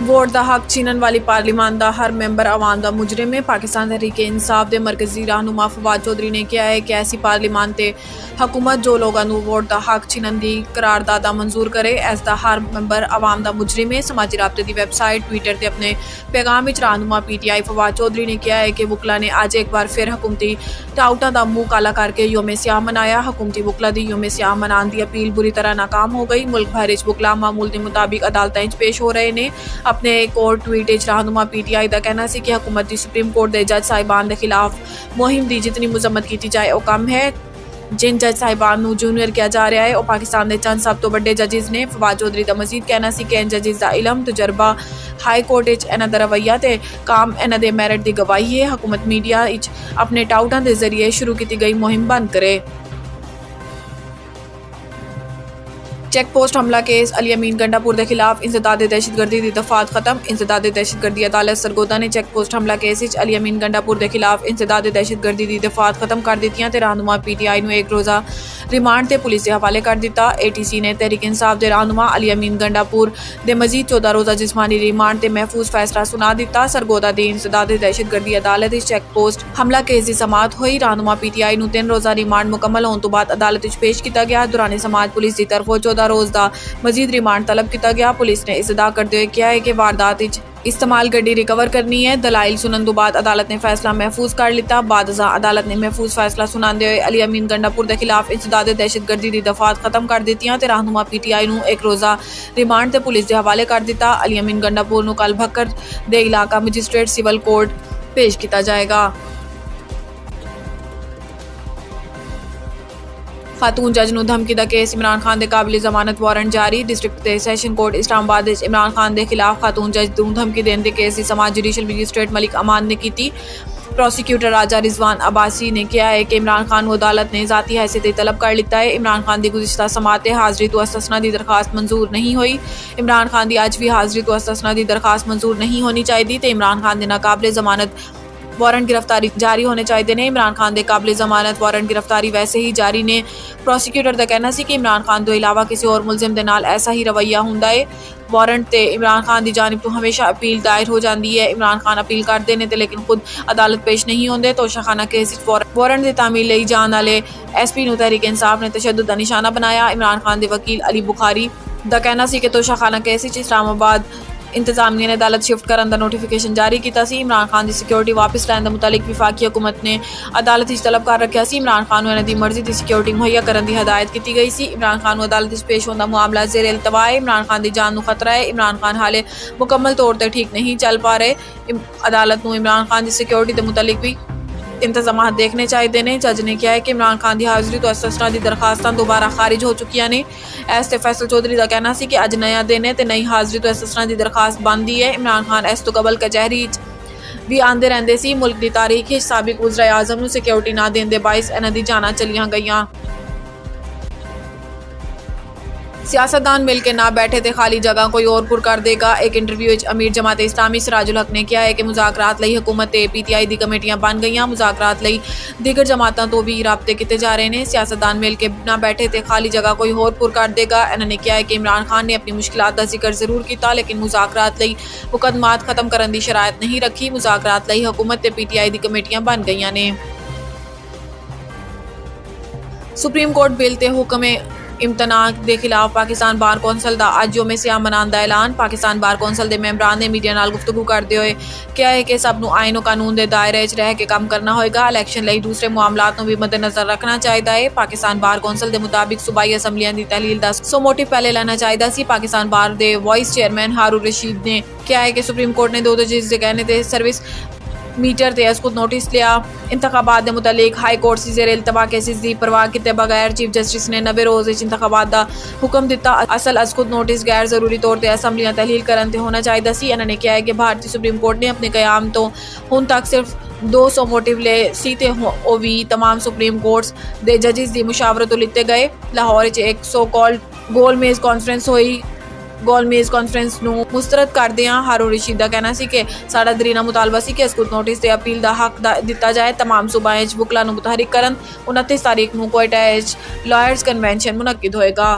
Vote दा हक छीनन वाली पार्लीमान दा हर मैंबर अवाम दा मुजरिम है। पाकिस्तान तहरीक इंसाफ दे मरकजी रहनुमा फवाद चौधरी ने कहा है कि ऐसी पार्लीमान ते हुकूमत जो लोगों को वोट दा हक छीनन दी करारदादा मंजूर करे, इसका हर मैंबर अवाम दा मुजरिम है। समाजी राबते की वैबसाइट ट्विटर से अपने पैगाम में रहनुमा PTI फवाद चौधरी ने कहा है कि वकला ने अज एक बार फिर हुकूमती टाउटा का मुँह काला करके योम सियाह मनाया। हुकूमती वकला की योम सियाह मनाने की अपील बुरी तरह नाकाम हो गई। मुल्क भर वकला मामूल के मुताबिक अदालतें पेश हो रहे हैं। अपने एक और ट्वीट रहनुमा PTI का कहना है कि हुकूमत की सुप्रीम कोर्ट के जज साहिबान के खिलाफ मुहिम की जितनी मुजम्मत की जाए वह कम है। जिन जज साहिबान को जूनियर किया जा रहा है वह पाकिस्तान के चंद सब तो बड़े जजिज ने। फवाद चौधरी का मजीद कहना है कि इन जजिज का इलम तजर्बा हाई कोर्ट इन्हों का रवैया तो काम इन्हों के मैरिट की गवाही है। हुकूमत मीडिया अपने टाउटा के जरिए शुरू की गई मुहिम बंद करे। चेक पोस्ट हमला केस अली अमीन गंडापुर के खिलाफ इंसदाद दहशतगर्दी की दफात खत्म। इंसदाद दहशतगर्दी अदालत सरगोदा ने चेक पोस्ट हमला केस अली अमीन गंडापुर के खिलाफ इंसदाद दहशतगर्दी की दफात खत्म कर दी ते रहनुमा PTI ने एक रोज़ा रिमांड से पुलिस के हवाले कर दिता। ATC ने तहरीक इंसाफ के रहनुमा अली अमीन गंडापुर के मजीद 14 रोज़ा जिस्मानी रिमांड से महफूज फैसला सुना दिता। सरगोदा की इंसदाद दहशतगर्दी अदालत चेक पोस्ट हमला केस की समात हुई। रहनुमा PTI 3 रोज़ा रिमांड मुकम्मल होने तो बाद अदालत पेश किया गया। दौरान समात पुलिस की तरफों 14 रोज़ का मजीद रिमांड तलब किया गया। पुलिस ने इस अदा करते हुए कहा है कि वारदात इस्तेमाल गड्डी रिकवर करनी है। दलाइल सुनन तो बाद अदालत ने फैसला महफूज कर लिया। बाद अदालत ने महफूज फैसला सुनाते हुए अली अमीन गंडापुर के खिलाफ इंसदाद दहशतगर्दी की दफात खत्म कर दी ते रहनुमा PTI एक रोज़ा रिमांड से पुलिस के हवाले कर दिता। अली अमीन गंडापुर कल भक्कर दे इलाका मजिस्ट्रेट सिविल कोर्ट पेश किया जाएगा। खातून जज नूं धमकी दा केस इमरान खान के काबिल जमानत वारंट जारी। डिस्ट्रिक्ट ते सैशन कोर्ट इस्लामाबाद इमरान खान के खिलाफ खातून जज नूं धमकी देने के केस की समात जुडिशल मजिस्ट्रेट मलिक अमान ने की। प्रोसिक्यूटर राजा रिजवान अब्बासी ने कहा है कि इमरान खान को अदालत ने जाती हैसियत तलब कर लिया है। इमरान खान की गुज़िश्ता समात हाज़री तो अस्तस्ना की दरखास्त मंजूर नहीं हुई। इमरान खान की अज भी हाज़री तो अस्तस्ना की दरखास्त मंजूर नहीं होनी चाहिए तो इमरान खान के नाकाबिल जमानत वारंट गिरफ्तारी जारी होने चाहिए ने। इमरान खान के काबिल जमानत वारंट गिरफ्तारी वैसे ही जारी ने। प्रोसिक्यूटर का कहना है कि इमरान खान तो इलावा किसी और मुलजिम के नाल ऐसा ही रवैया होंदा है। वारंट ते इमरान खान की जानिब तो हमेशा अपील दायर हो जाती है। इमरान खान अपील करते हैं तो लेकिन खुद अदालत पेश नहीं होंगे। तोशाखाना केस वारंट की तामील ली जाने वाले SP नूं तहरीक इंसाफ ने तशद्दुद का निशाना बनाया। इमरान खान के वकील अली बुखारी का कहना है कि तोशाखाना केस इस्लामाबाद इंतजामिया ने अदालत शिफ्ट करने का नोटिफिकेशन जारी किया। इमरान खान की सिक्योरिटी वापस लैन के मुतालिक विफाकी हुकूमत ने अदालत तलब कर रखा। इमरान खान को इन्हों की मर्जी की सिक्योरिटी मुहैया करने की हदायत की गई सी। इमरान खान को अदालत पेश होने का मामला जेर इल्तवा है। इमरान खान की जान को खतरा है। इमरान खान हाले मुकम्मल तौर पर ठीक नहीं चल पा रहे। अदालत को इमरान खान की सिक्योरिटी के मुतालिक भी इंतजाम देखने चाहिए ने। जज ने कहा है कि इमरान खान की हाज़री तो अस्तस्ना की दरखास्त दोबारा खारिज हो चुकी ने। ऐसे फैसल चौधरी का कहना है कि अज नया दिन है तो नई हाज़री तो अस्तस्ना की दरखास्त बनती है। इमरान खान इस तो कबल कचहरी भी आते रहते सी। मुल्क की तारीख साबिक वज़ीर आज़म को सिक्योरिटी ना देने के बायस इन्हां दी जाना चलियां गईयां। सियासतदान मिल के ना बैठे तो खाली जगह कोई और पुर कर देगा। एक इंटरव्यू अमीर जमात इस्लामी सिराजुल हक ने कहा है कि मुज़ाकरात लई हुकूमत ते PTI दी कमेटियां बन गई। मुज़ाकरात लई दीगर जमातों तो भी राबते किए जा रहे हैं। सियासतदान मिल के ना बैठे तो खाली जगह कोई होर पुर कर देगा। इन्होंने कहा है कि इमरान खान ने अपनी मुश्किलात का जिक्र जरूर किया लेकिन मुज़ाकरात लई मुकदमात खत्म करने की शरायत नहीं रखी। मुज़ाकरात लई हुकूमत ते PTI दी कमेटियां बन गई ने। सुप्रीम कोर्ट बिल ते हुक्म इम्तना के खिलाफ पाकिस्तान बार कौंसल का अज योम सियाह मनाने का ऐलान। पाकिस्तान बार कौंसल के मैंबरान ने मीडिया नाल गुफ्तगू करते हुए कहा है कि सबनों आइन और कानून के दायरे रह के काम करना होगा। इलैक्शन लई दूसरे मामलात भी मद्देनजर रखना चाहिए है। पाकिस्तान बार कौंसल के मुताबिक सूबाई असैम्बलियां की तहलील का 100 मोटिव पहले लेना चाहिए सी। पाकिस्तान बार के वाइस चेयरमैन हारून रशीद ने कहा है कि सुप्रीम कोर्ट ने 2 जजिज के कहने से सर्विस मीटर ते खुद नोटिस लिया। इंतखाबात के मुतालिक हाई कोर्ट से जेर इल्तवा केसेस की परवाह किए बगैर चीफ जस्टिस ने 90 रोज़ इंतखाबात का हुक्म दिता। असल अज खुद नोटिस गैर जरूरी तौर पर असैम्बलियां तहलील करने होना चाहिए सी। इन्होंने कहा है कि भारतीय सुप्रीम कोर्ट ने अपने कयाम तो हुण तक सिर्फ 200 मोटिव ले सी ते ओ भी तमाम सुप्रीम कोर्ट्स के जजिस की मुशावरत लिते गए। लाहौर एक सो कॉल्ड गोल मेज कॉन्फ्रेंस हुई। गोल मेज कॉन्फ्रेंस नूं मुस्तरद करदियां हारून रशीद का कहना है कि साडा दरीना मुतालबा सी कि इसको नोटिस से अपील का हक दिता जाए। तमाम सूबाएं वकला नूं मुतहरिक करन। 29 तारीख नूं कोयटा लॉयर्स कन्वेंशन मुनक्किद होएगा।